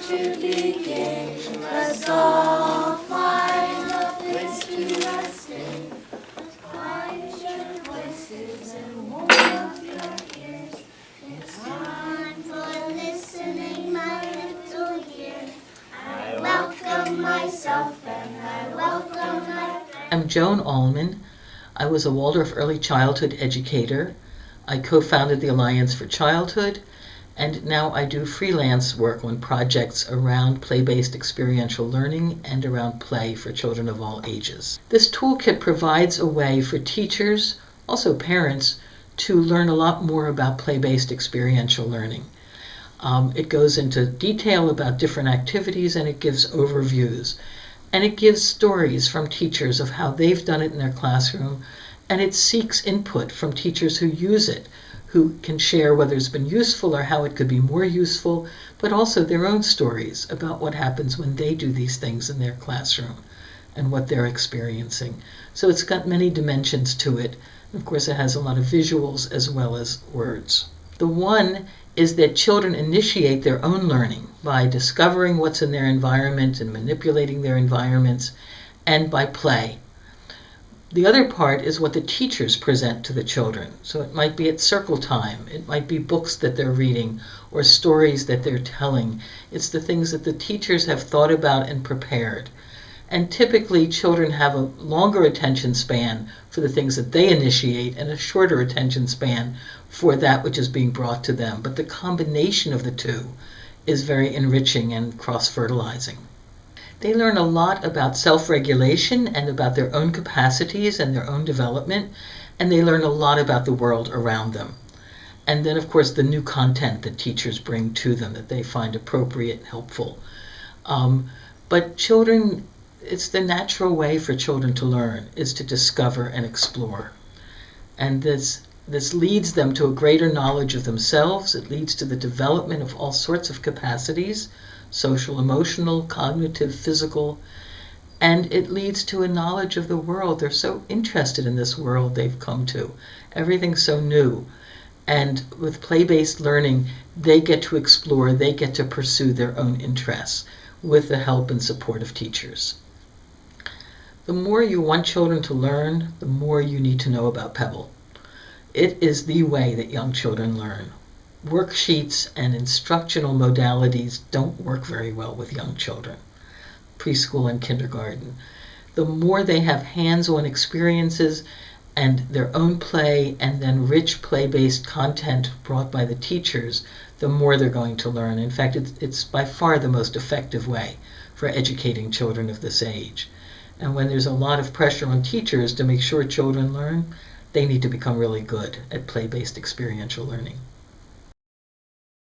to begin. Let's all find a place to rest in. Quiet your voices and warm up your ears. It's time for listening, my little ears. I welcome myself and I welcome my friends. I'm Joan Allman. I was a Waldorf early childhood educator. I co-founded the Alliance for Childhood, and now I do freelance work on projects around play-based experiential learning and around play for children of all ages. This toolkit provides a way for teachers, also parents, to learn a lot more about play-based experiential learning. It goes into detail about different activities, and it gives overviews. And it gives stories from teachers of how they've done it in their classroom, and it seeks input from teachers who use it, who can share whether it's been useful or how it could be more useful, but also their own stories about what happens when they do these things in their classroom and what they're experiencing. So it's got many dimensions to it. Of course, it has a lot of visuals as well as words. The one is that children initiate their own learning by discovering what's in their environment and manipulating their environments, and by play. The other part is what the teachers present to the children. So it might be at circle time, it might be books that they're reading, or stories that they're telling. It's the things that the teachers have thought about and prepared. And typically children have a longer attention span for the things that they initiate and a shorter attention span for that which is being brought to them. But the combination of the two is very enriching and cross-fertilizing. They learn a lot about self-regulation and about their own capacities and their own development, and they learn a lot about the world around them. And then, of course, the new content that teachers bring to them that they find appropriate and helpful. But children, it's the natural way for children to learn, is to discover and explore. And this leads them to a greater knowledge of themselves. It leads to the development of all sorts of capacities, social, emotional, cognitive, physical, and it leads to a knowledge of the world. They're so interested in this world they've come to. Everything's so new. And with play-based learning, they get to explore, they get to pursue their own interests with the help and support of teachers. The more you want children to learn, the more you need to know about PBEL. It is the way that young children learn. Worksheets and instructional modalities don't work very well with young children, preschool and kindergarten. The more they have hands-on experiences and their own play and then rich play-based content brought by the teachers, the more they're going to learn. In fact, it's by far the most effective way for educating children of this age. And when there's a lot of pressure on teachers to make sure children learn, they need to become really good at play-based experiential learning.